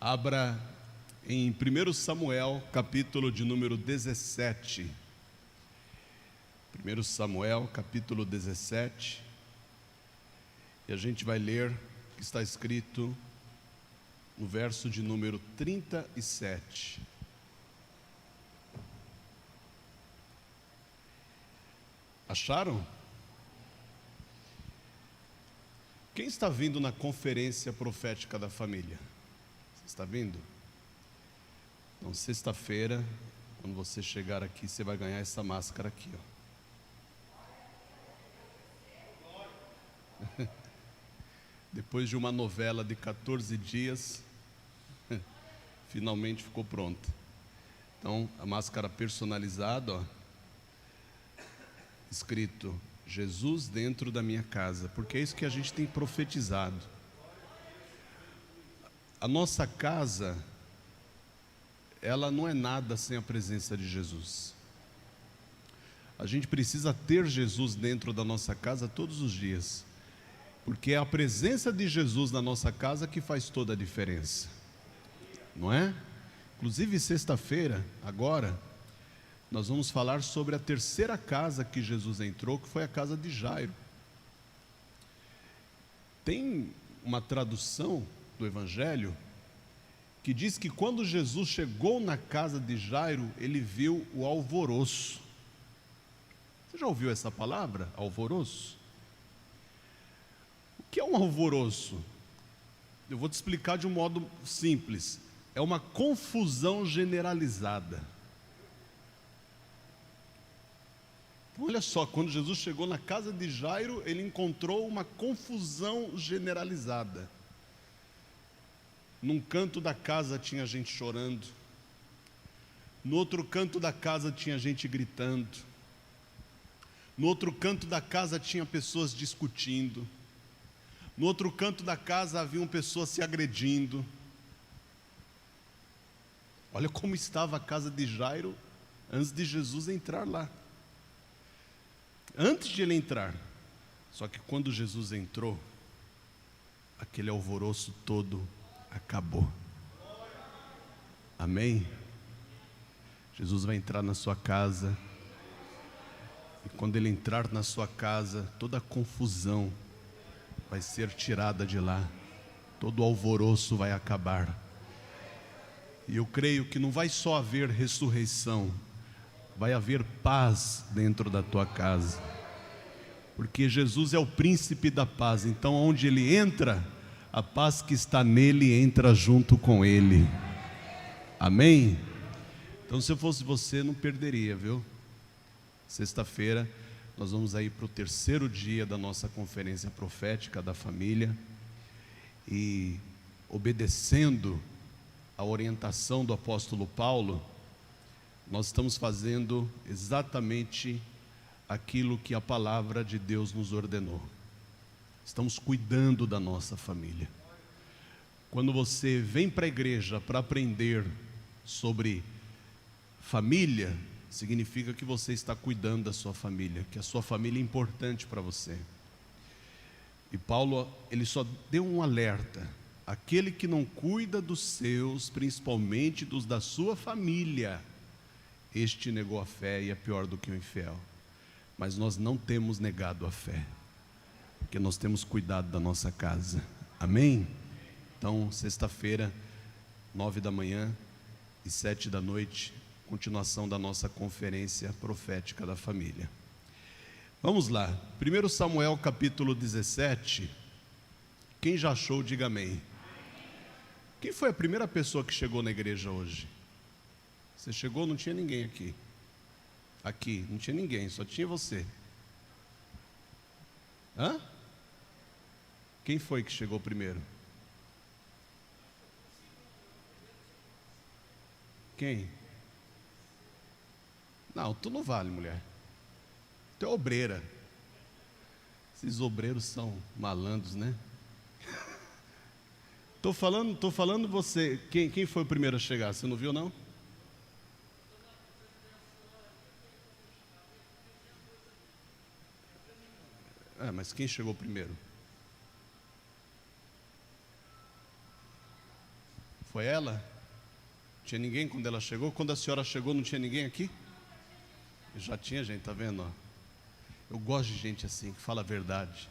Abra em 1 Samuel, capítulo de número 17. 1 Samuel, capítulo 17. E a gente vai ler o que está escrito no verso de número 37. Acharam? Quem está vindo na conferência profética da família? Você está vindo? Então, sexta-feira, quando você chegar aqui, você vai ganhar essa máscara aqui, ó. Depois de uma novela de 14 dias, finalmente ficou pronta. Então, a máscara personalizada, ó, escrito: Jesus dentro da minha casa, porque é isso que a gente tem profetizado. A nossa casa, ela não é nada sem a presença de Jesus. A gente precisa ter Jesus dentro da nossa casa todos os dias, porque é a presença de Jesus na nossa casa que faz toda a diferença, não é? Inclusive, sexta-feira, agora, nós vamos falar sobre a terceira casa que Jesus entrou, que foi a casa de Jairo. Tem uma tradução do Evangelho que diz que quando Jesus chegou na casa de Jairo, ele viu o alvoroço. Você já ouviu essa palavra, alvoroço? O que é um alvoroço? Eu vou te explicar de um modo simples. É uma confusão generalizada. Olha só, quando Jesus chegou na casa de Jairo, ele encontrou uma confusão generalizada. Num canto da casa tinha gente chorando, no outro canto da casa tinha gente gritando, no outro canto da casa tinha pessoas discutindo, no outro canto da casa haviam pessoas se agredindo. Olha como estava a casa de Jairo antes de Jesus entrar lá. Antes de ele entrar, só que quando Jesus entrou, aquele alvoroço todo acabou. Amém? Jesus vai entrar na sua casa, e quando ele entrar na sua casa, toda a confusão vai ser tirada de lá, todo o alvoroço vai acabar. E eu creio que não vai só haver ressurreição, vai haver paz dentro da tua casa, porque Jesus é o príncipe da paz. Então, onde ele entra, a paz que está nele entra junto com ele. Amém? Então, se eu fosse você, não perderia, viu? Sexta-feira nós vamos aí para o terceiro dia da nossa conferência profética da família, e obedecendo a orientação do apóstolo Paulo, nós estamos fazendo exatamente aquilo que a palavra de Deus nos ordenou. Estamos cuidando da nossa família. Quando você vem para a igreja para aprender sobre família, significa que você está cuidando da sua família, que a sua família é importante para você. E Paulo, ele só deu um alerta: aquele que não cuida dos seus, principalmente dos da sua família, este negou a fé e é pior do que o infiel. Mas nós não temos negado a fé, porque nós temos cuidado da nossa casa. Amém? Então, sexta-feira, 9 da manhã e 7 da noite, continuação da nossa conferência profética da família. Vamos lá, 1 Samuel capítulo 17. Quem já achou, diga amém. Quem foi a primeira pessoa que chegou na igreja hoje? Você chegou, não tinha ninguém aqui. Aqui, não tinha ninguém, só tinha você. Hã? Quem foi que chegou primeiro? Quem? Não, tu não vale, mulher. Tu é obreira. Esses obreiros são malandros, né? Tô falando você. Quem foi o primeiro a chegar? Você não viu, não? Mas quem chegou primeiro? Foi ela? Tinha ninguém quando ela chegou? Quando a senhora chegou não tinha ninguém aqui? Já tinha gente, tá vendo? Eu gosto de gente assim, que fala a verdade.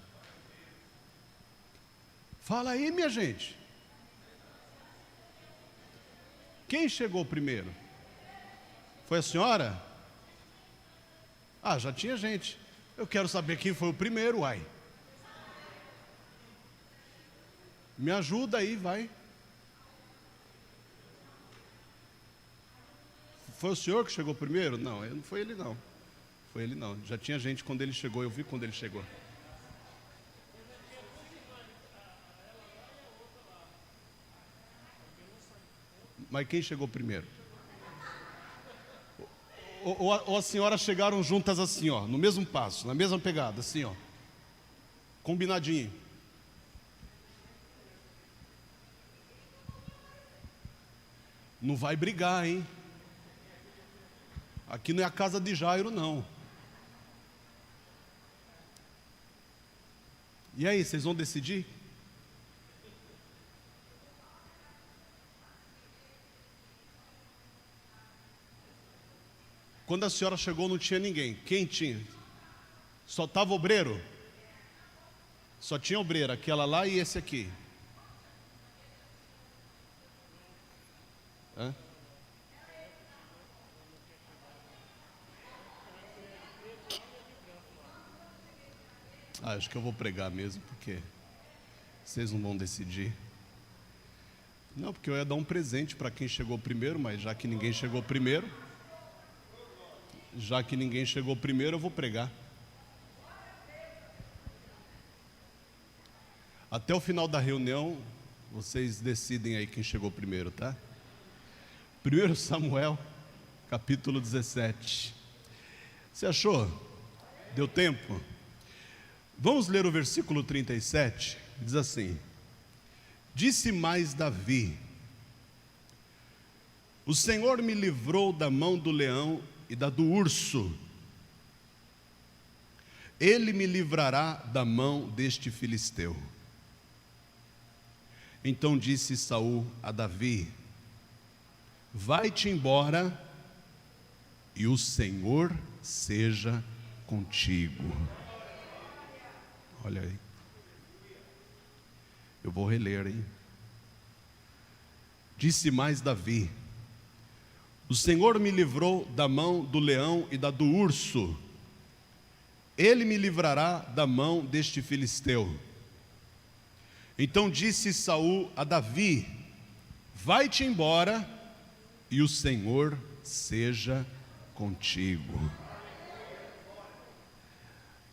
Fala aí, minha gente. Quem chegou primeiro? Foi a senhora? Ah, já tinha gente. Eu quero saber quem foi o primeiro, uai. Me ajuda aí, vai. Foi o senhor que chegou primeiro? Não, não foi ele não. Foi ele não. Já tinha gente quando ele chegou, eu vi quando ele chegou. Mas quem chegou primeiro? Ou a senhora chegaram juntas assim, ó, no mesmo passo, na mesma pegada, assim, ó. Combinadinho. Não vai brigar, hein? Aqui não é a casa de Jairo, não. E aí, vocês vão decidir? Quando a senhora chegou não tinha ninguém. Quem tinha? Só estava obreiro? Só tinha obreiro, aquela lá e esse aqui. Hã? Acho que eu vou pregar mesmo, porque vocês não vão decidir. Não, porque eu ia dar um presente para quem chegou primeiro, mas já que ninguém chegou primeiro, eu vou pregar. Até o final da reunião, vocês decidem aí quem chegou primeiro, tá? 1 Samuel, capítulo 17. Você achou? Deu tempo? Vamos ler o versículo 37, diz assim: Disse mais Davi: O Senhor me livrou da mão do leão e da do urso. Ele me livrará da mão deste filisteu. Então disse Saul a Davi: Vai-te embora e o Senhor seja contigo. Olha aí. Eu vou reler, hein? Disse mais Davi: O Senhor me livrou da mão do leão e da do urso. Ele me livrará da mão deste filisteu. Então disse Saul a Davi: Vai-te embora e o Senhor seja contigo.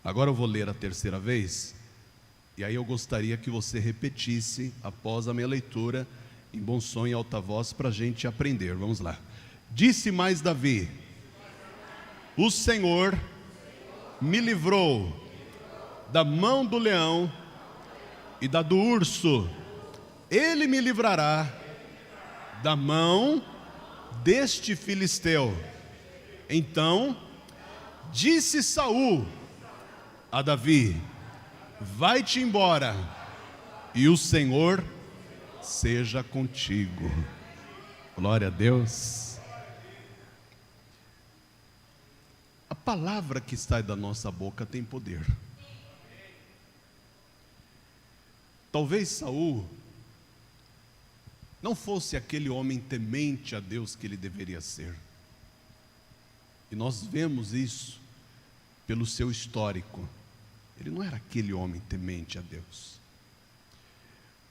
Agora eu vou ler a terceira vez, e aí eu gostaria que você repetisse após a minha leitura, em bom som e alta voz, para a gente aprender. Vamos lá. Disse mais Davi: O Senhor me livrou da mão do leão e da do urso. Ele me livrará da mão deste filisteu. Então disse Saul a Davi: Vai-te embora e o Senhor seja contigo. Glória a Deus. A palavra que sai da nossa boca tem poder. Talvez Saul não fosse aquele homem temente a Deus que ele deveria ser. E nós vemos isso pelo seu histórico. Ele não era aquele homem temente a Deus.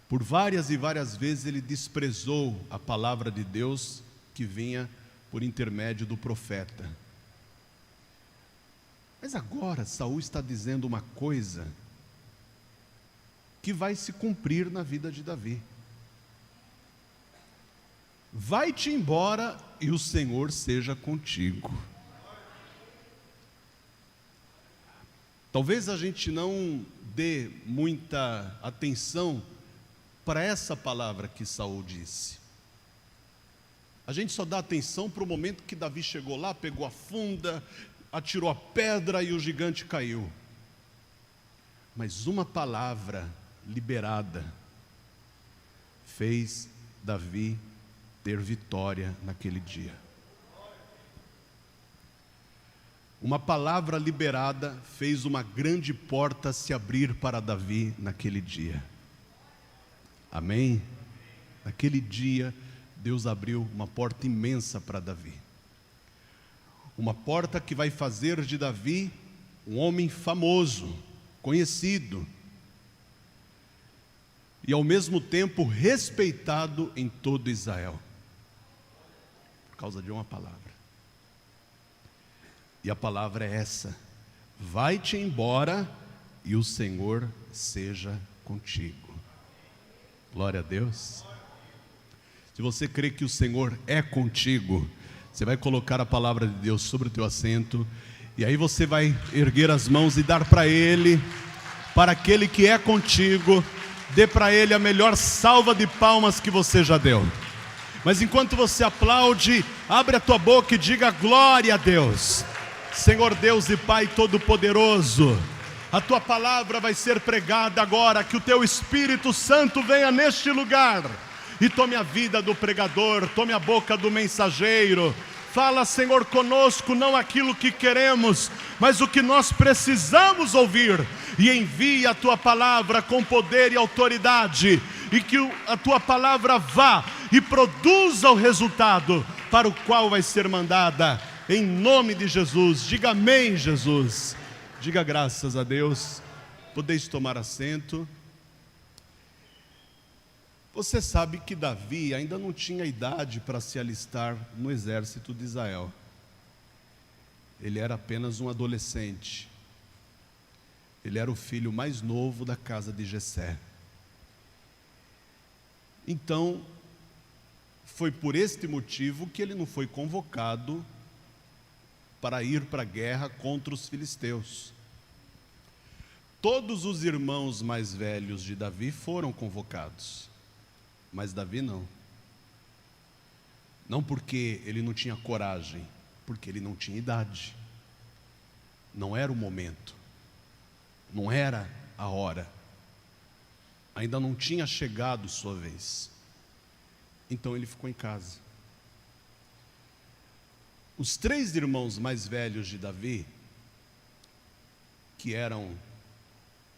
Por várias e várias vezes ele desprezou a palavra de Deus que vinha por intermédio do profeta. Mas agora Saul está dizendo uma coisa que vai se cumprir na vida de Davi. Vai-te embora e o Senhor seja contigo. Talvez a gente não dê muita atenção para essa palavra que Saul disse. A gente só dá atenção para o momento que Davi chegou lá, pegou a funda, atirou a pedra e o gigante caiu. Mas uma palavra liberada fez Davi ter vitória naquele dia. Uma palavra liberada fez uma grande porta se abrir para Davi naquele dia. Amém? Naquele dia, Deus abriu uma porta imensa para Davi. Uma porta que vai fazer de Davi um homem famoso, conhecido, e ao mesmo tempo respeitado em todo Israel, por causa de uma palavra. E a palavra é essa: vai-te embora e o Senhor seja contigo. Glória a Deus. Se você crê que o Senhor é contigo, você vai colocar a palavra de Deus sobre o teu assento, e aí você vai erguer as mãos e dar para Ele, para aquele que é contigo. Dê para Ele a melhor salva de palmas que você já deu. Mas enquanto você aplaude, abre a tua boca e diga glória a Deus. Senhor Deus e Pai Todo-Poderoso, a tua palavra vai ser pregada agora. Que o teu Espírito Santo venha neste lugar e tome a vida do pregador, tome a boca do mensageiro. Fala, Senhor, conosco, não aquilo que queremos, mas o que nós precisamos ouvir. E envia a tua palavra com poder e autoridade, e que a tua palavra vá e produza o resultado para o qual vai ser mandada. Em nome de Jesus, diga amém, Jesus. Diga graças a Deus. Podeis tomar assento. Você sabe que Davi ainda não tinha idade para se alistar no exército de Israel. Ele era apenas um adolescente. Ele era o filho mais novo da casa de Jessé. Então, foi por este motivo que ele não foi convocado para ir para a guerra contra os filisteus. Todos os irmãos mais velhos de Davi foram convocados, mas Davi não. Não porque ele não tinha coragem, porque ele não tinha idade. Não era o momento, não era a hora, ainda não tinha chegado sua vez. Então ele ficou em casa. Os 3 irmãos mais velhos de Davi, que eram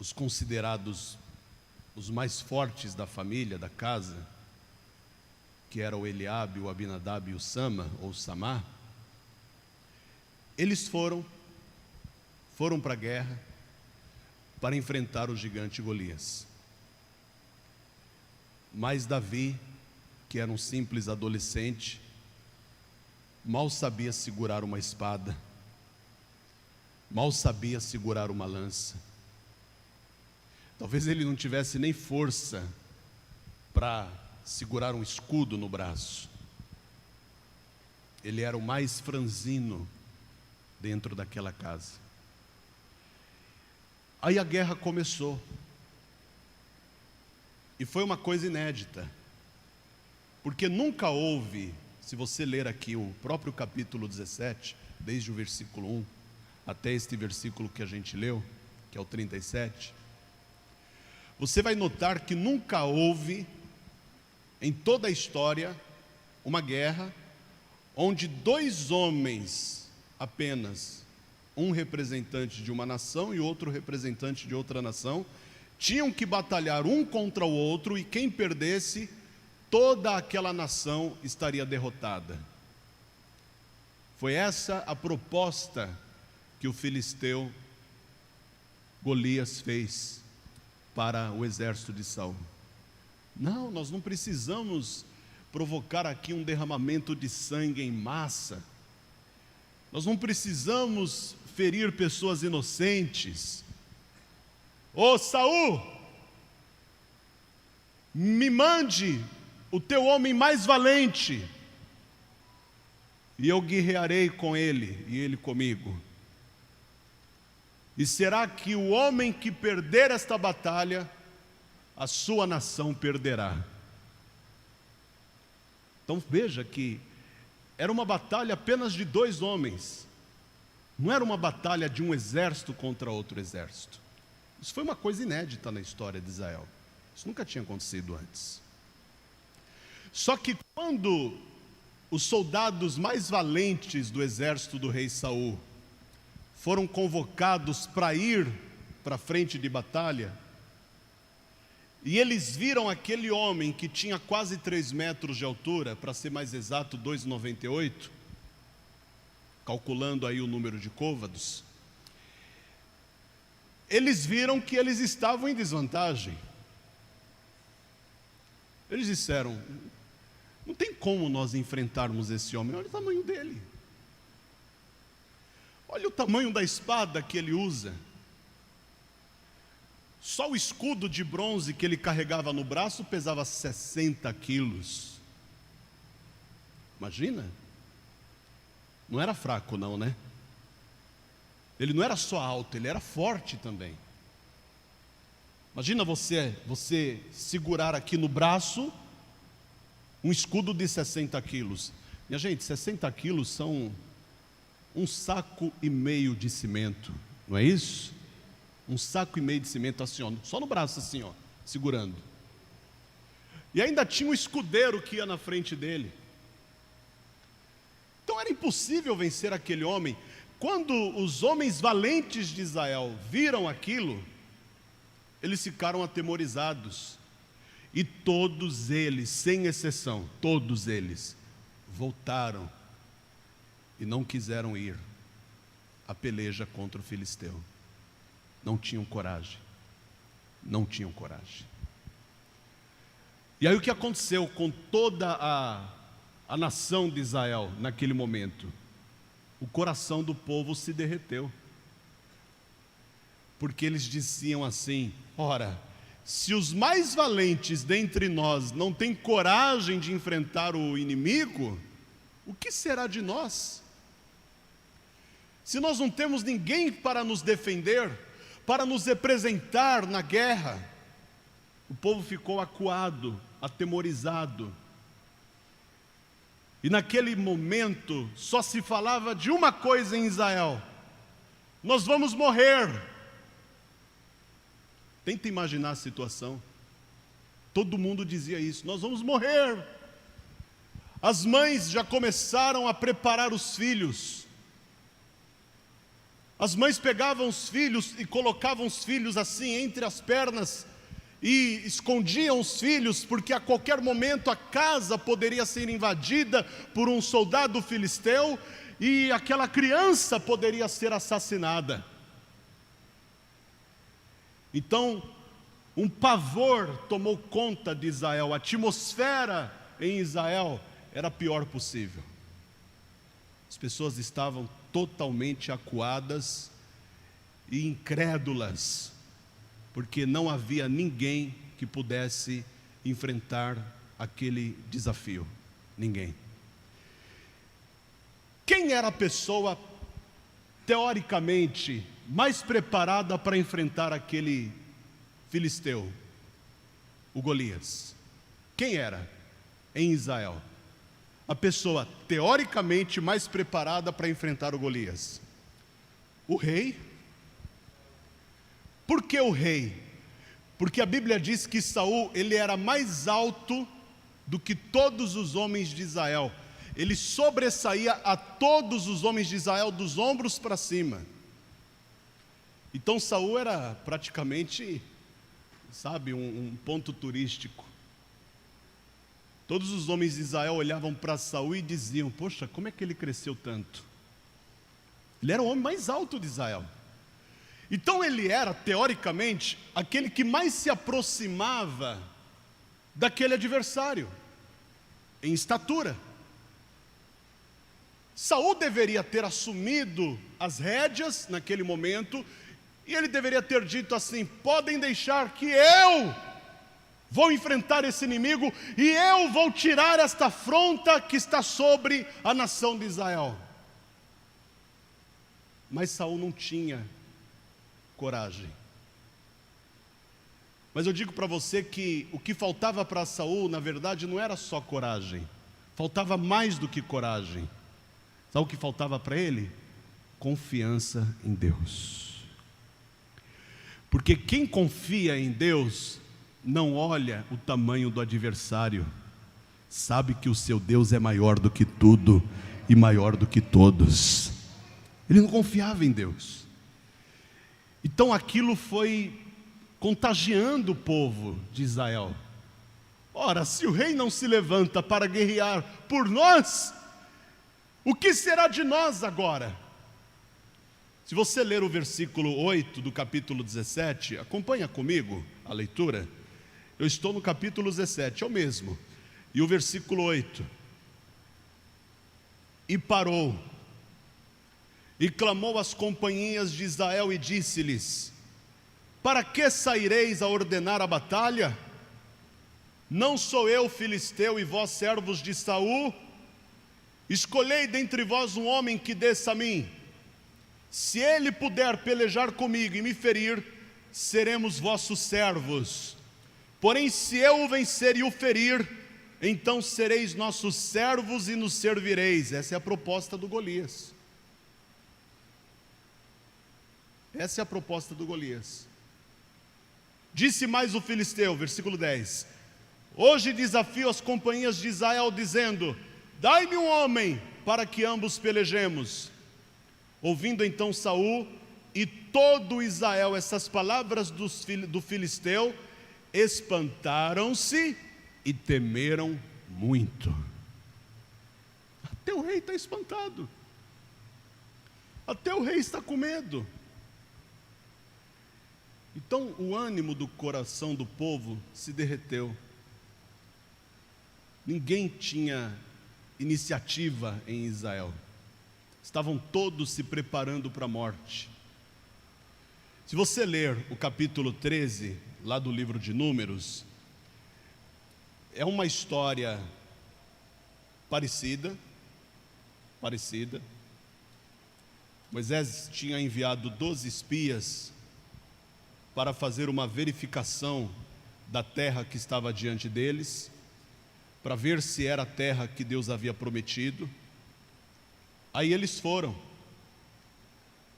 os considerados os mais fortes da família, da casa, que era o Eliabe, o Abinadab e o Sama, ou Samá, eles foram para a guerra para enfrentar o gigante Golias. Mas Davi, que era um simples adolescente, mal sabia segurar uma espada, mal sabia segurar uma lança. Talvez ele não tivesse nem força para segurar um escudo no braço. Ele era o mais franzino dentro daquela casa. Aí a guerra começou. E foi uma coisa inédita, porque nunca houve, se você ler aqui o próprio capítulo 17, desde o versículo 1 até este versículo que a gente leu, que é o 37, você vai notar que nunca houve, em toda a história, uma guerra onde 2 homens apenas, um representante de uma nação e outro representante de outra nação, tinham que batalhar um contra o outro, e quem perdesse, toda aquela nação estaria derrotada. Foi essa a proposta que o filisteu Golias fez para o exército de Saul. Não, nós não precisamos provocar aqui um derramamento de sangue em massa. Nós não precisamos ferir pessoas inocentes. Ô Saul, me mande o teu homem mais valente, e eu guerrearei com ele, e ele comigo. E será que o homem que perder esta batalha, a sua nação perderá. Então veja que era uma batalha apenas de 2 homens. Não era uma batalha de um exército contra outro exército. Isso foi uma coisa inédita na história de Israel. Isso nunca tinha acontecido antes. Só que quando os soldados mais valentes do exército do rei Saul foram convocados para ir para a frente de batalha, e eles viram aquele homem que tinha quase 3 metros de altura, para ser mais exato, 2,98, calculando aí o número de côvados, eles viram que eles estavam em desvantagem. Eles disseram: não tem como nós enfrentarmos esse homem, olha o tamanho dele. Olha o tamanho da espada que ele usa. Só o escudo de bronze que ele carregava no braço pesava 60 quilos. Imagina? Não era fraco não, né? Ele não era só alto, ele era forte também. Imagina você segurar aqui no braço um escudo de 60 quilos. Minha gente, 60 quilos são 1,5 saco de cimento, não é isso? 1,5 saco de cimento assim, ó, só no braço assim, ó, segurando. E ainda tinha um escudeiro que ia na frente dele. Então era impossível vencer aquele homem. Quando os homens valentes de Israel viram aquilo, eles ficaram atemorizados. E todos eles, sem exceção, todos eles, voltaram e não quiseram ir à peleja contra o filisteu. Não tinham coragem. Não tinham coragem. E aí o que aconteceu com toda a nação de Israel naquele momento? O coração do povo se derreteu. Porque eles diziam assim: ora, se os mais valentes dentre nós não têm coragem de enfrentar o inimigo, o que será de nós? Se nós não temos ninguém para nos defender, para nos representar na guerra. O povo ficou acuado, atemorizado. E naquele momento só se falava de uma coisa em Israel: nós vamos morrer. Tenta imaginar a situação. Todo mundo dizia isso: nós vamos morrer. As mães já começaram a preparar os filhos. As mães pegavam os filhos e colocavam os filhos assim entre as pernas e escondiam os filhos, porque a qualquer momento a casa poderia ser invadida por um soldado filisteu e aquela criança poderia ser assassinada. Então, um pavor tomou conta de Israel. A atmosfera em Israel era a pior possível. As pessoas estavam totalmente acuadas e incrédulas, porque não havia ninguém que pudesse enfrentar aquele desafio. Ninguém. Quem era a pessoa, teoricamente, mais preparada para enfrentar aquele filisteu? O Golias. Quem era em Israel a pessoa teoricamente mais preparada para enfrentar o Golias? O rei. Por que o rei? Porque a Bíblia diz que Saul, ele era mais alto do que todos os homens de Israel. Ele sobressaía a todos os homens de Israel dos ombros para cima. Então Saul era praticamente, sabe, um ponto turístico. Todos os homens de Israel olhavam para Saul e diziam: poxa, como é que ele cresceu tanto? Ele era o homem mais alto de Israel. Então ele era, teoricamente, aquele que mais se aproximava daquele adversário, em estatura. Saul deveria ter assumido as rédeas naquele momento, e ele deveria ter dito assim: podem deixar que eu vou enfrentar esse inimigo, e eu vou tirar esta afronta que está sobre a nação de Israel. Mas Saul não tinha coragem. Mas eu digo para você que o que faltava para Saul, na verdade, não era só coragem. Faltava mais do que coragem. Sabe o que faltava para ele? Confiança em Deus. Porque quem confia em Deus não olha o tamanho do adversário. sabe que o seu Deus é maior do que tudo e maior do que todos. Ele não confiava em Deus. Então aquilo foi contagiando o povo de Israel. Ora, se o rei não se levanta para guerrear por nós, o que será de nós agora? Se você ler o versículo 8 do capítulo 17, acompanha comigo a leitura. Eu estou no capítulo 17, é o mesmo. E o versículo 8. E parou, e clamou às companhias de Israel e disse-lhes: para que saireis a ordenar a batalha? Não sou eu filisteu e vós servos de Saul? Escolhei dentre vós um homem que desça a mim. Se ele puder pelejar comigo e me ferir, seremos vossos servos. Porém, se eu o vencer e o ferir, então sereis nossos servos e nos servireis. Essa é a proposta do Golias. Essa é a proposta do Golias. Disse mais o filisteu, versículo 10: hoje desafio as companhias de Israel, dizendo: dai-me um homem para que ambos pelejemos. Ouvindo então Saul e todo Israel essas palavras do filisteu, espantaram-se e temeram muito. Até o rei está espantado. Até o rei está com medo. Então o ânimo do coração do povo se derreteu. Ninguém tinha iniciativa em Israel. Estavam todos se preparando para a morte. Se você ler o capítulo 13, lá do livro de Números, é uma história parecida. Moisés tinha enviado 12 espias para fazer uma verificação da terra que estava diante deles, para ver se era a terra que Deus havia prometido. Aí eles foram,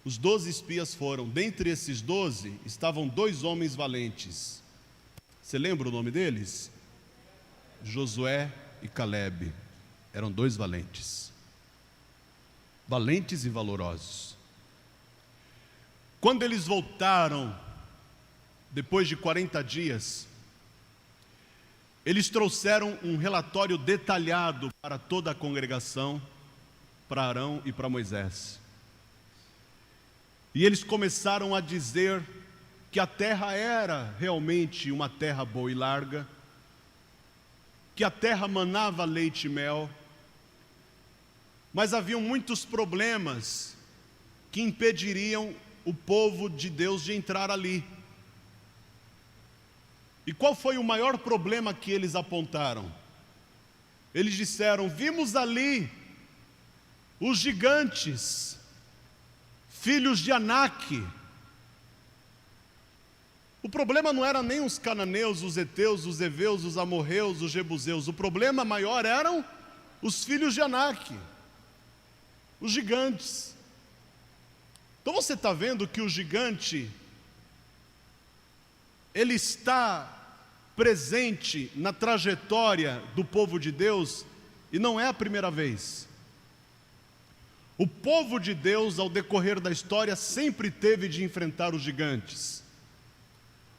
os 12 espias foram. Dentre esses 12 estavam 2 homens valentes. Você lembra o nome deles? Josué e Calebe. Eram 2 valentes, valentes e valorosos. Quando eles voltaram, depois de 40 dias, eles trouxeram um relatório detalhado para toda a congregação, para Arão e para Moisés. E eles começaram a dizer que a terra era realmente uma terra boa e larga, que a terra manava leite e mel, mas haviam muitos problemas que impediriam o povo de Deus de entrar ali. E qual foi o maior problema que eles apontaram? Eles disseram: vimos ali os gigantes, filhos de Anak. O problema não era nem os cananeus, os heteus, os heveus, os amorreus, os jebuseus. O problema maior eram os filhos de Anak, os gigantes. Então você está vendo que o gigante, ele está presente na trajetória do povo de Deus, e não é a primeira vez. O povo de Deus, ao decorrer da história, sempre teve de enfrentar os gigantes,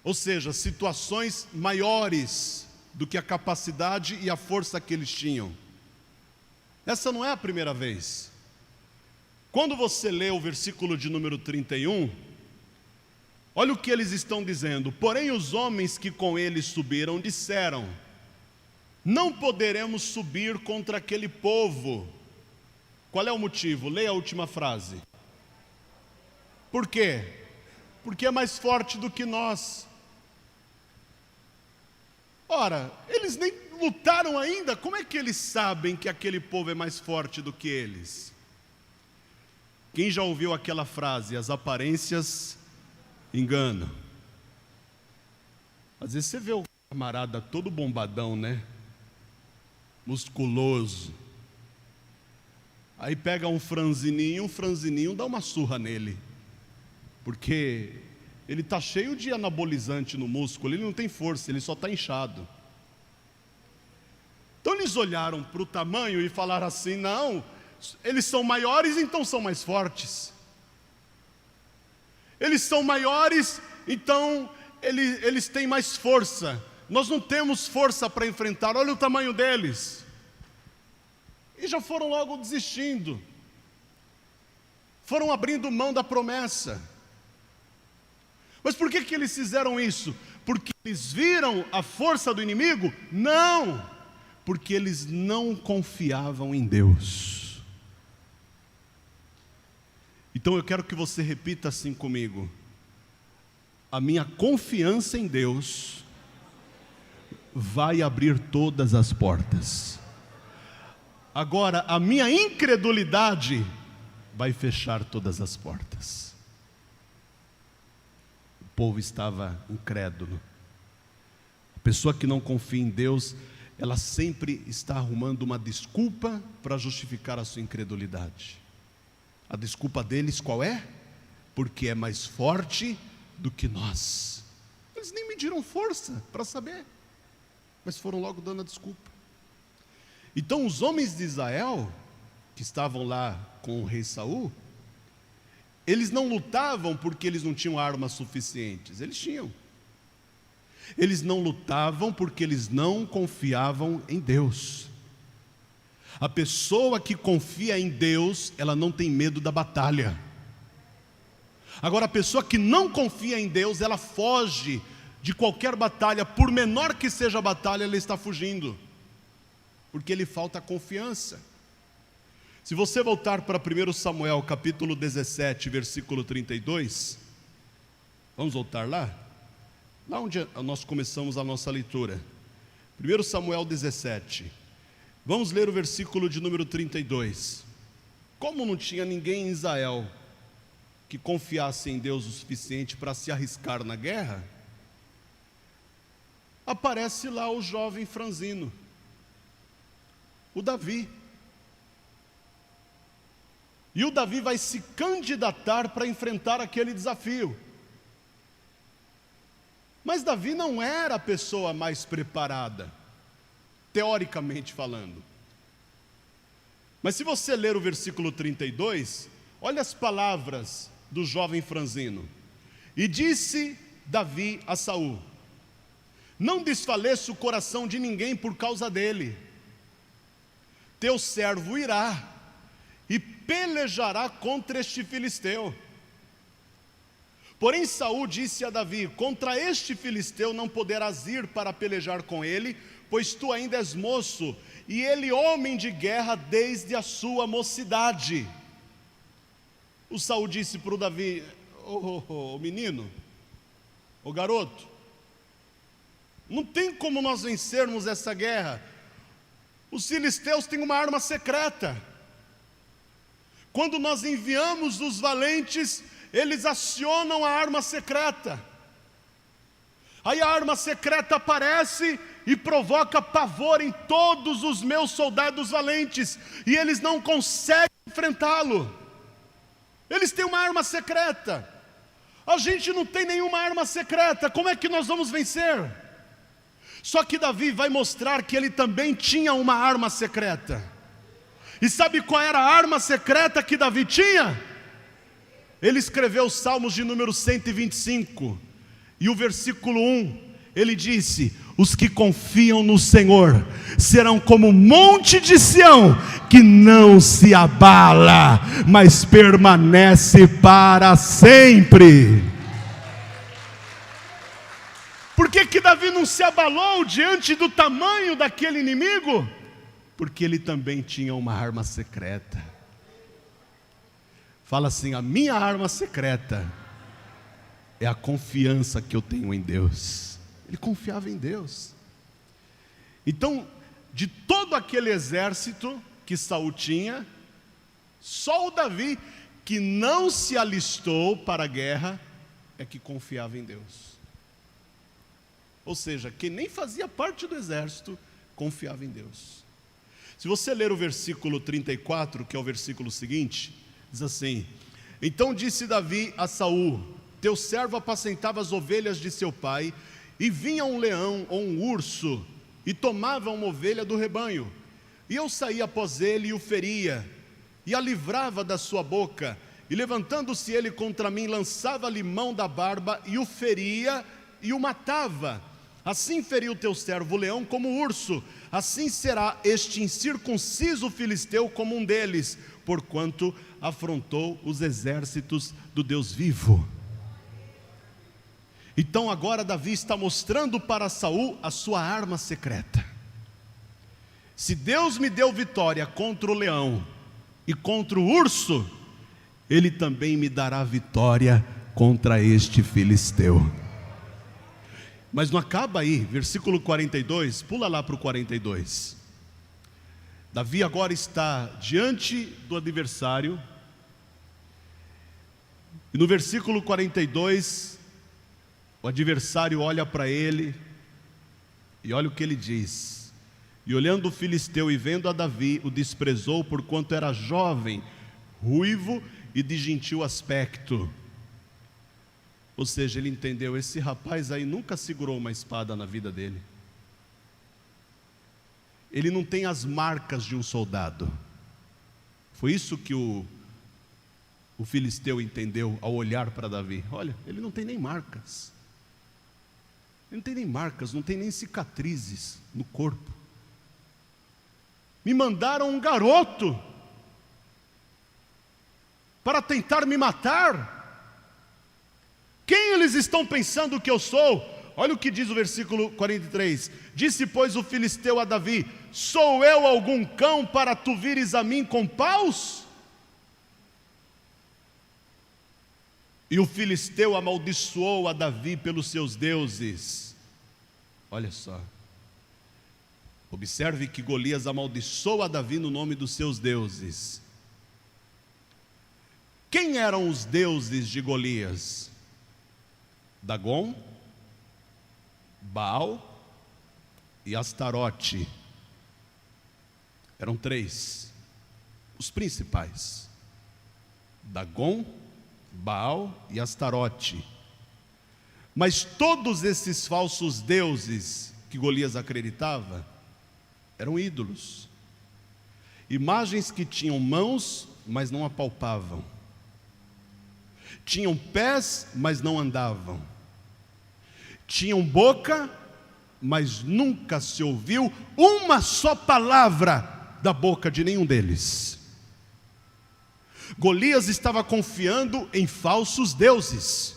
ou seja, situações maiores do que a capacidade e a força que eles tinham. Essa não é a primeira vez. Quando você lê o versículo de número 31, olha o que eles estão dizendo: porém os homens que com eles subiram disseram: não poderemos subir contra aquele povo. Qual é o motivo? Leia a última frase. Por quê? Porque é mais forte do que nós. Ora, eles nem lutaram ainda, como é que eles sabem que aquele povo é mais forte do que eles? Quem já ouviu aquela frase: as aparências enganam? Às vezes você vê o camarada todo bombadão, né? Musculoso. Aí pega um franzininho dá uma surra nele, porque ele está cheio de anabolizante no músculo, ele não tem força, ele só está inchado. Então eles olharam para o tamanho e falaram assim: não, eles são maiores, então são mais fortes. Eles são maiores, então eles têm mais força. Nós não temos força para enfrentar, olha o tamanho deles. E já foram logo desistindo. Foram abrindo mão da promessa. Mas por que eles fizeram isso? Porque eles viram a força do inimigo? Não! Porque eles não confiavam em Deus. Então eu quero que você repita assim comigo: a minha confiança em Deus vai abrir todas as portas. Agora, a minha incredulidade vai fechar todas as portas. O povo estava incrédulo. A pessoa que não confia em Deus, ela sempre está arrumando uma desculpa para justificar a sua incredulidade. A desculpa deles qual é? Porque é mais forte do que nós. Eles nem mediram força para saber, mas foram logo dando a desculpa. Então os homens de Israel, que estavam lá com o rei Saul, eles não lutavam porque eles não tinham armas suficientes, eles tinham. Eles não lutavam porque eles não confiavam em Deus. A pessoa que confia em Deus, ela não tem medo da batalha. Agora, a pessoa que não confia em Deus, ela foge de qualquer batalha, por menor que seja a batalha, ela está fugindo, porque lhe falta confiança. Se você voltar para 1 Samuel capítulo 17, versículo 32, vamos voltar lá? Lá onde nós começamos a nossa leitura. 1 Samuel 17, vamos ler o versículo de número 32. Como não tinha ninguém em Israel que confiasse em Deus o suficiente para se arriscar na guerra, aparece lá o jovem franzino, o Davi. E o Davi vai se candidatar para enfrentar aquele desafio. Mas Davi não era a pessoa mais preparada, teoricamente falando. Mas se você ler o versículo 32, olha as palavras do jovem franzino. E disse Davi a Saul: não desfaleça o coração de ninguém por causa dele. Teu servo irá e pelejará contra este filisteu. Porém Saul disse a Davi: contra este filisteu não poderás ir para pelejar com ele, pois tu ainda és moço, e ele homem de guerra desde a sua mocidade. O Saul disse para o Davi: ô menino, ô garoto, não tem como nós vencermos essa guerra. Os filisteus têm uma arma secreta. Quando nós enviamos os valentes, eles acionam a arma secreta. Aí a arma secreta aparece e provoca pavor em todos os meus soldados valentes, e eles não conseguem enfrentá-lo. Eles têm uma arma secreta. A gente não tem nenhuma arma secreta. Como é que nós vamos vencer? Só que Davi vai mostrar que ele também tinha uma arma secreta. E sabe qual era a arma secreta que Davi tinha? Ele escreveu os Salmos de número 125, e o versículo 1, ele disse: os que confiam no Senhor serão como o monte de Sião, que não se abala, mas permanece para sempre. Por que Davi não se abalou diante do tamanho daquele inimigo? Porque ele também tinha uma arma secreta. Fala assim: a minha arma secreta é a confiança que eu tenho em Deus. Ele confiava em Deus. Então, de todo aquele exército que Saul tinha, só o Davi, que não se alistou para a guerra, é que confiava em Deus. Ou seja, quem nem fazia parte do exército, confiava em Deus. Se você ler o versículo 34, que é o versículo seguinte, diz assim: então disse Davi a Saul: teu servo apacentava as ovelhas de seu pai, e vinha um leão ou um urso e tomava uma ovelha do rebanho. E eu saía após ele e o feria, e a livrava da sua boca. E levantando-se ele contra mim, lançava-lhe mão da barba, e o feria e o matava. Assim feriu o teu servo o leão como o urso, assim será este incircunciso filisteu como um deles, porquanto afrontou os exércitos do Deus vivo. Então agora Davi está mostrando para Saul a sua arma secreta. Se Deus me deu vitória contra o leão e contra o urso, Ele também me dará vitória contra este filisteu. Mas não acaba aí, versículo 42, pula lá para o 42. Davi agora está diante do adversário, e no versículo 42, o adversário olha para ele, e olha o que ele diz: e olhando o filisteu e vendo a Davi, o desprezou, porquanto era jovem, ruivo e de gentil aspecto. Ou seja, ele entendeu, esse rapaz aí nunca segurou uma espada na vida dele. Ele não tem as marcas de um soldado. Foi isso que o filisteu entendeu ao olhar para Davi. Olha, ele não tem nem marcas. Ele não tem nem marcas, não tem nem cicatrizes no corpo. Me mandaram um garoto para tentar me matar. Quem eles estão pensando que eu sou? Olha o que diz o versículo 43. Disse, pois, o filisteu a Davi: sou eu algum cão para tu vires a mim com paus? E o filisteu amaldiçoou a Davi pelos seus deuses. Olha só. Observe que Golias amaldiçoou a Davi no nome dos seus deuses. Quem eram os deuses de Golias? Dagom, Baal e Astarote. Eram três, os principais: Dagom, Baal e Astarote. Mas todos esses falsos deuses que Golias acreditava eram ídolos, imagens que tinham mãos, mas não apalpavam, tinham pés, mas não andavam, tinham boca, mas nunca se ouviu uma só palavra da boca de nenhum deles. Golias estava confiando em falsos deuses.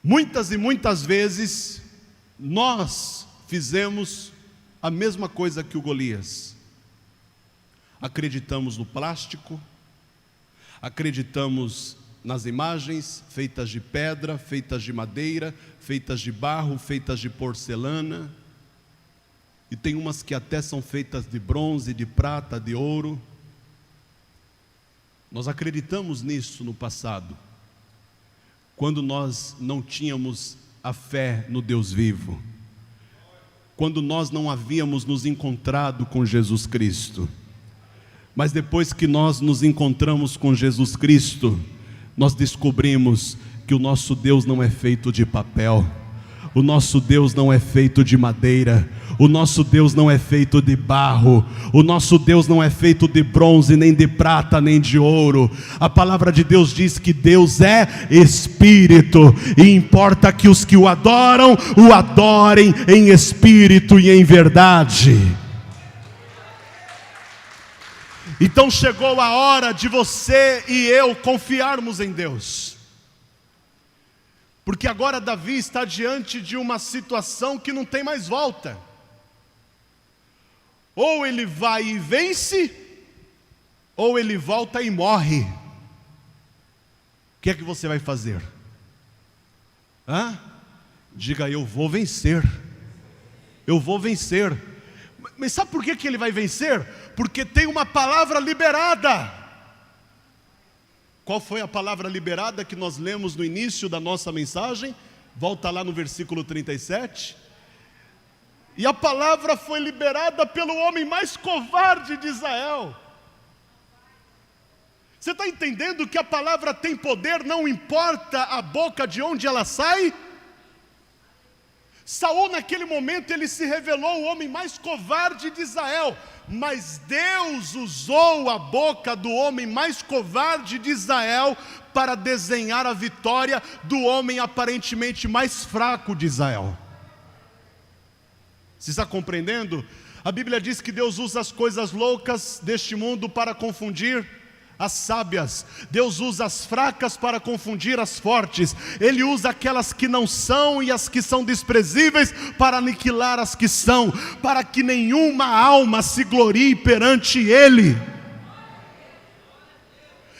Muitas e muitas vezes nós fizemos a mesma coisa que o Golias. Acreditamos no plástico, acreditamos nas imagens feitas de pedra, feitas de madeira, feitas de barro, feitas de porcelana, e tem umas que até são feitas de bronze, de prata, de ouro. Nós acreditamos nisso no passado, quando nós não tínhamos a fé no Deus vivo, quando nós não havíamos nos encontrado com Jesus Cristo. Mas depois que nós nos encontramos com Jesus Cristo, nós descobrimos que o nosso Deus não é feito de papel, o nosso Deus não é feito de madeira, o nosso Deus não é feito de barro, o nosso Deus não é feito de bronze, nem de prata, nem de ouro. A palavra de Deus diz que Deus é Espírito, e importa que os que o adorem em espírito e em verdade. Então chegou a hora de você e eu confiarmos em Deus, porque agora Davi está diante de uma situação que não tem mais volta. Ou ele vai e vence, ou ele volta e morre. O que é que você vai fazer? Diga: eu vou vencer. Eu vou vencer. Mas sabe por que ele vai vencer? Porque tem uma palavra liberada. Qual foi a palavra liberada que nós lemos no início da nossa mensagem? Volta lá no versículo 37. E a palavra foi liberada pelo homem mais covarde de Israel. Você está entendendo que a palavra tem poder, não importa a boca de onde ela sai? Saul, naquele momento, ele se revelou o homem mais covarde de Israel, mas Deus usou a boca do homem mais covarde de Israel para desenhar a vitória do homem aparentemente mais fraco de Israel. Você está compreendendo? A Bíblia diz que Deus usa as coisas loucas deste mundo para confundir as sábias. Deus usa as fracas para confundir as fortes. Ele usa aquelas que não são e as que são desprezíveis para aniquilar as que são, para que nenhuma alma se glorie perante Ele.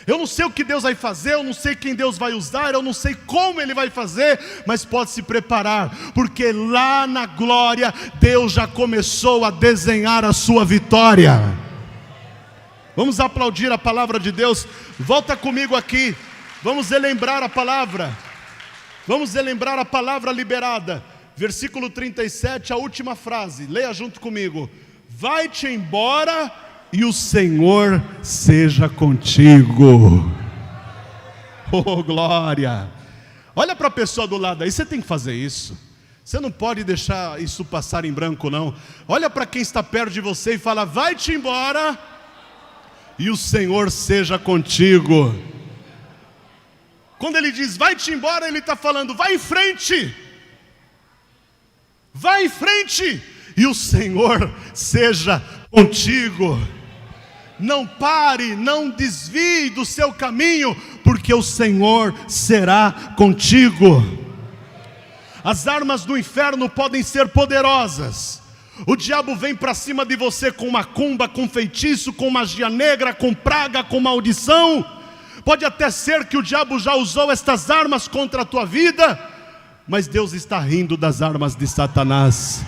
Eu não sei o que Deus vai fazer, eu não sei quem Deus vai usar, eu não sei como Ele vai fazer, mas pode se preparar, porque lá na glória, Deus já começou a desenhar a sua vitória. Vamos aplaudir a palavra de Deus. Volta comigo aqui, vamos relembrar a palavra. Vamos relembrar a palavra liberada. Versículo 37, a última frase, leia junto comigo. Vai-te embora e o Senhor seja contigo. Oh, glória! Olha para a pessoa do lado aí, você tem que fazer isso. Você não pode deixar isso passar em branco, não. Olha para quem está perto de você e fala: vai-te embora e o Senhor seja contigo. Quando ele diz vai-te embora, ele está falando: vai em frente. Vai em frente e o Senhor seja contigo. Não pare, não desvie do seu caminho, porque o Senhor será contigo. As armas do inferno podem ser poderosas. O diabo vem para cima de você com macumba, com feitiço, com magia negra, com praga, com maldição. Pode até ser que o diabo já usou estas armas contra a tua vida, mas Deus está rindo das armas de Satanás.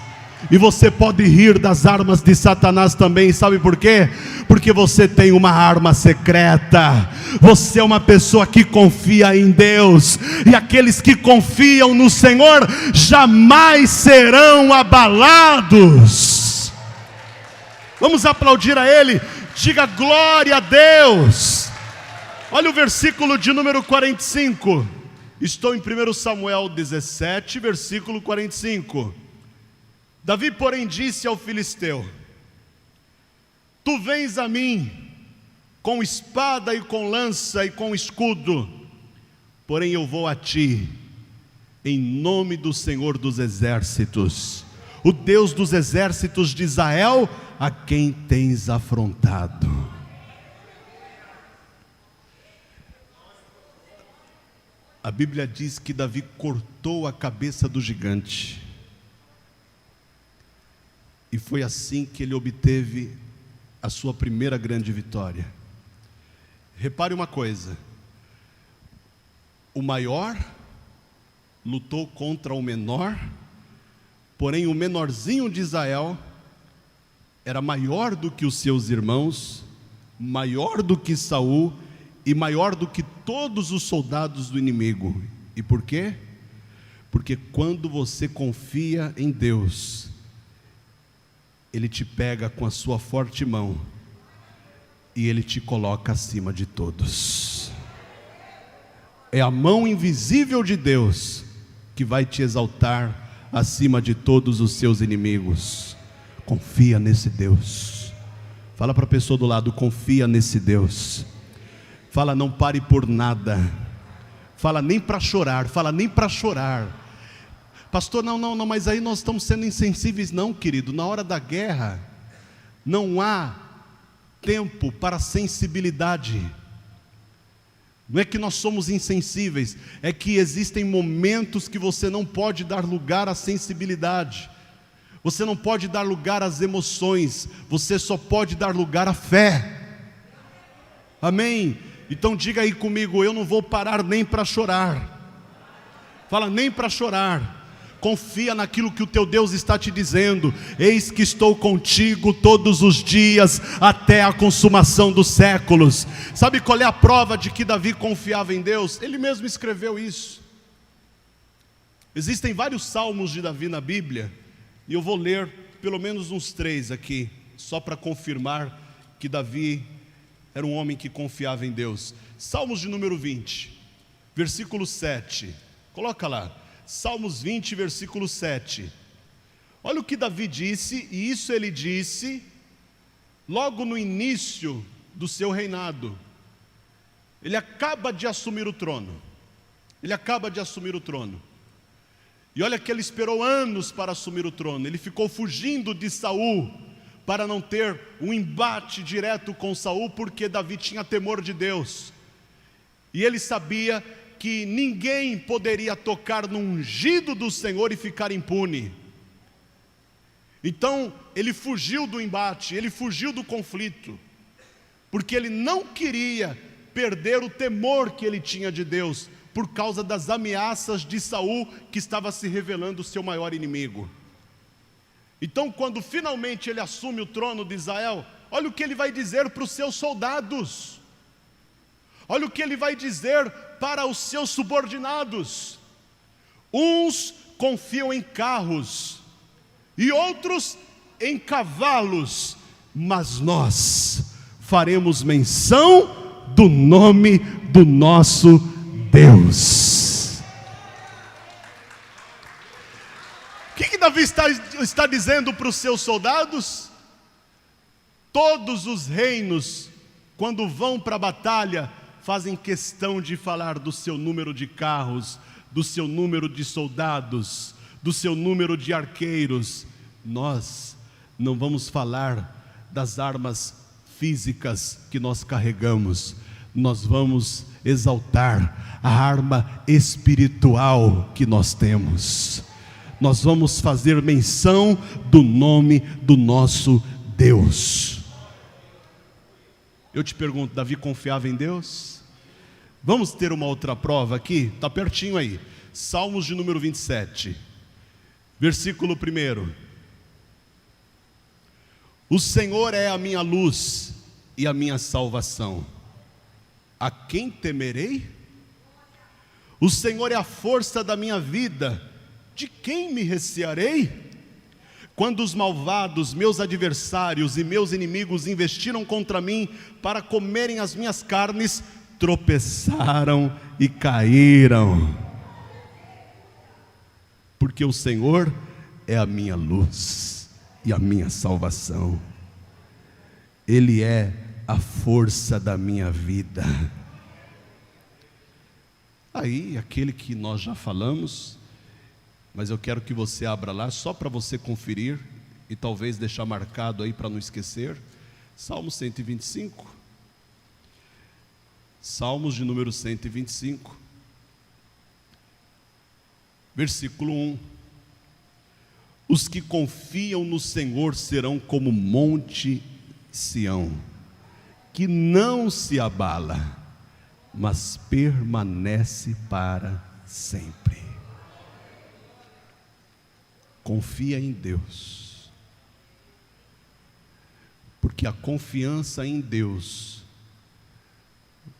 E você pode rir das armas de Satanás também, sabe por quê? Porque você tem uma arma secreta. Você é uma pessoa que confia em Deus, e aqueles que confiam no Senhor jamais serão abalados. Vamos aplaudir a Ele, diga glória a Deus. Olha o versículo de número 45. Estou em 1 Samuel 17, versículo 45. Davi, porém, disse ao filisteu: tu vens a mim com espada e com lança e com escudo, porém eu vou a ti em nome do Senhor dos exércitos, o Deus dos exércitos de Israel, a quem tens afrontado. A Bíblia diz que Davi cortou a cabeça do gigante. E foi assim que ele obteve a sua primeira grande vitória. Repare uma coisa: o maior lutou contra o menor, porém o menorzinho de Israel era maior do que os seus irmãos, maior do que Saul e maior do que todos os soldados do inimigo. E por quê? Porque quando você confia em Deus, Ele te pega com a sua forte mão e Ele te coloca acima de todos. É a mão invisível de Deus que vai te exaltar acima de todos os seus inimigos. Confia nesse Deus. Fala para a pessoa do lado: confia nesse Deus. Fala: não pare por nada. Fala: nem para chorar. Fala: nem para chorar. Pastor, não, mas aí nós estamos sendo insensíveis. Não, querido, na hora da guerra não há tempo para sensibilidade. Não é que nós somos insensíveis, é que existem momentos que você não pode dar lugar à sensibilidade, você não pode dar lugar às emoções, você só pode dar lugar à fé. Amém? Então diga aí comigo: eu não vou parar nem para chorar. Fala: nem para chorar. Confia naquilo que o teu Deus está te dizendo: eis que estou contigo todos os dias até a consumação dos séculos. Sabe qual é a prova de que Davi confiava em Deus? Ele mesmo escreveu isso. Existem vários salmos de Davi na Bíblia, e eu vou ler pelo menos uns 3 aqui, só para confirmar que Davi era um homem que confiava em Deus. Salmos de número 20, versículo 7, coloca lá. Salmos 20, versículo 7. Olha o que Davi disse, e isso ele disse logo no início do seu reinado. Ele acaba de assumir o trono. E olha que ele esperou anos para assumir o trono. Ele ficou fugindo de Saul para não ter um embate direto com Saul, porque Davi tinha temor de Deus. E ele sabia que ninguém poderia tocar no ungido do Senhor e ficar impune. Então ele fugiu do embate, ele fugiu do conflito, porque ele não queria perder o temor que ele tinha de Deus, por causa das ameaças de Saul, que estava se revelando o seu maior inimigo. Então, quando finalmente ele assume o trono de Israel, olha o que ele vai dizer para os seus soldados, olha o que ele vai dizer para os seus subordinados. Uns confiam em carros e outros em cavalos, mas nós faremos menção do nome do nosso Deus. O que Davi está dizendo para os seus soldados? Todos os reinos, quando vão para a batalha, fazem questão de falar do seu número de carros, do seu número de soldados, do seu número de arqueiros. Nós não vamos falar das armas físicas que nós carregamos, nós vamos exaltar a arma espiritual que nós temos. Nós vamos fazer menção do nome do nosso Deus. Eu te pergunto, Davi confiava em Deus? Vamos ter uma outra prova aqui? Está pertinho aí. Salmos de número 27, versículo 1. O Senhor é a minha luz e a minha salvação. A quem temerei? O Senhor é a força da minha vida. De quem me recearei? Quando os malvados, meus adversários e meus inimigos investiram contra mim para comerem as minhas carnes, tropeçaram e caíram. Porque o Senhor é a minha luz e a minha salvação. Ele é a força da minha vida. Aí, aquele que nós já falamos, mas eu quero que você abra lá, só para você conferir, e talvez deixar marcado aí para não esquecer, Salmo 125, Salmos de número 125, versículo 1, os que confiam no Senhor serão como monte Sião, que não se abala, mas permanece para sempre. Confia em Deus, porque a confiança em Deus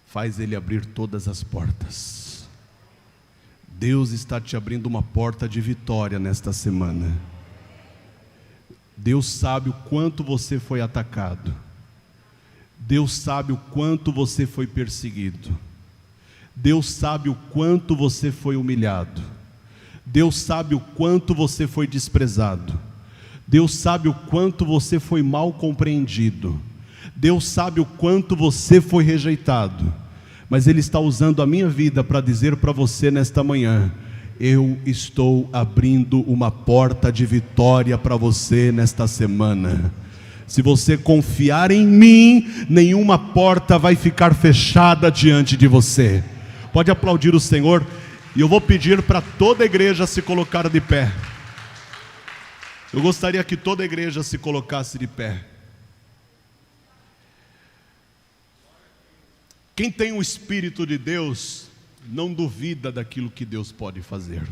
faz Ele abrir todas as portas. Deus está te abrindo uma porta de vitória nesta semana. Deus sabe o quanto você foi atacado. Deus sabe o quanto você foi perseguido. Deus sabe o quanto você foi humilhado. Deus sabe o quanto você foi desprezado. Deus sabe o quanto você foi mal compreendido. Deus sabe o quanto você foi rejeitado. Mas Ele está usando a minha vida para dizer para você nesta manhã: eu estou abrindo uma porta de vitória para você nesta semana. Se você confiar em mim, nenhuma porta vai ficar fechada diante de você. Pode aplaudir o Senhor. E eu vou pedir para toda a igreja se colocar de pé. Eu gostaria que toda a igreja se colocasse de pé. Quem tem o Espírito de Deus não duvida daquilo que Deus pode fazer.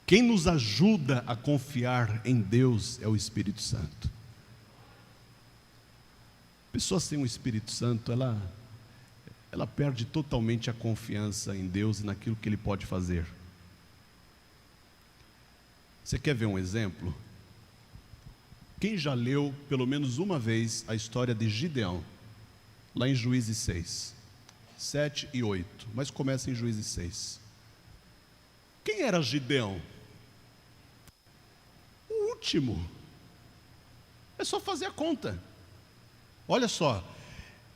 Quem nos ajuda a confiar em Deus é o Espírito Santo. Pessoa sem o Espírito Santo, ela perde totalmente a confiança em Deus e naquilo que Ele pode fazer. Você quer ver um exemplo? Quem já leu pelo menos uma vez a história de Gideão? Lá em Juízes 6, 7 e 8, mas começa em Juízes 6. Quem era Gideão? O último. É só fazer a conta. Olha só,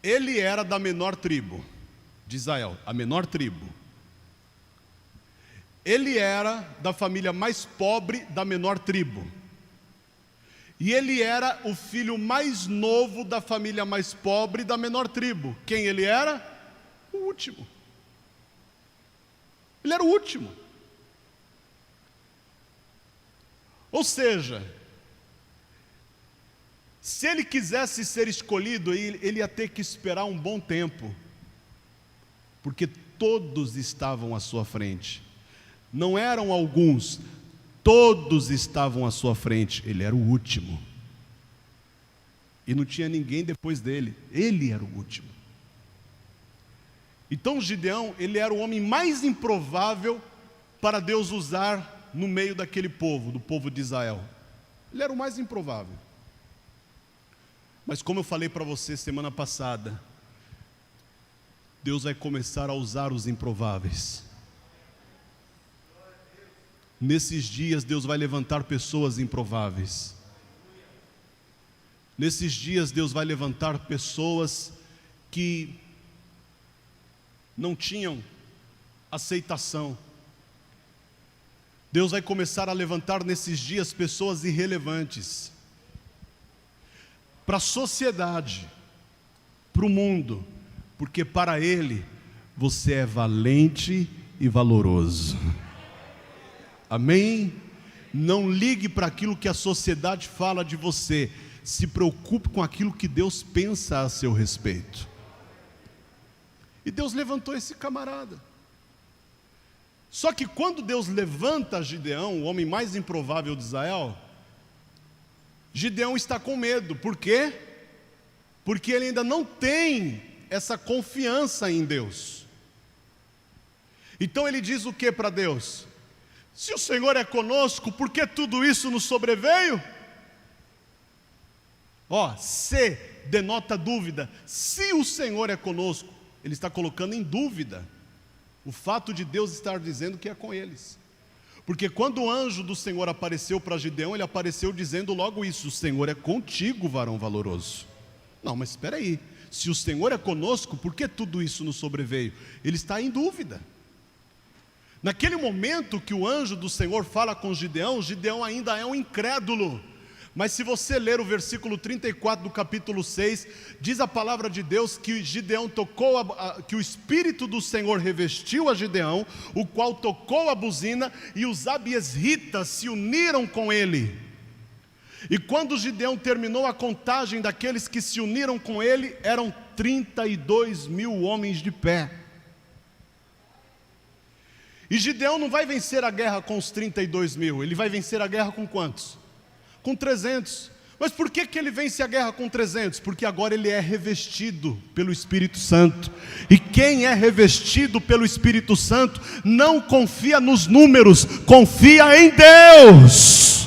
ele era da menor tribo de Israel, a menor tribo. Ele era da família mais pobre da menor tribo. E ele era o filho mais novo da família mais pobre da menor tribo. Quem ele era? O último. Ele era o último. Ou seja, se ele quisesse ser escolhido, ele ia ter que esperar um bom tempo, porque todos estavam à sua frente. Não eram alguns, todos estavam à sua frente. Ele era o último. E não tinha ninguém depois dele. Ele era o último. Então Gideão, ele era o homem mais improvável para Deus usar no meio daquele povo, do povo de Israel. Ele era o mais improvável. Mas como eu falei para você semana passada, Deus vai começar a usar os improváveis. Nesses dias Deus vai levantar pessoas improváveis. Nesses dias Deus vai levantar pessoas que não tinham aceitação. Deus vai começar a levantar nesses dias pessoas irrelevantes. Para a sociedade, para o mundo, porque para Ele você é valente e valoroso. Amém? Não ligue para aquilo que a sociedade fala de você. Se preocupe com aquilo que Deus pensa a seu respeito. E Deus levantou esse camarada. Só que quando Deus levanta Gideão, o homem mais improvável de Israel, Gideão está com medo. Por quê? Porque ele ainda não tem essa confiança em Deus. Então ele diz o que para Deus? Se o Senhor é conosco, por que tudo isso nos sobreveio? Se denota dúvida. Se o Senhor é conosco, ele está colocando em dúvida o fato de Deus estar dizendo que é com eles. Porque quando o anjo do Senhor apareceu para Gideão, ele apareceu dizendo logo isso: o Senhor é contigo, varão valoroso. Não, mas espera aí, se o Senhor é conosco, por que tudo isso nos sobreveio? Ele está em dúvida. Naquele momento que o anjo do Senhor fala com Gideão, Gideão ainda é um incrédulo. Mas se você ler o versículo 34 do capítulo 6, diz a palavra de Deus que Gideão tocou, que o Espírito do Senhor revestiu a Gideão, o qual tocou a buzina, e os abiesritas se uniram com ele. E quando Gideão terminou a contagem daqueles que se uniram com ele, eram 32 mil homens de pé. E Gideão não vai vencer a guerra com os 32 mil, ele vai vencer a guerra com quantos? Com 300. Mas por que ele vence a guerra com 300? Porque agora ele é revestido pelo Espírito Santo. E quem é revestido pelo Espírito Santo não confia nos números, confia em Deus.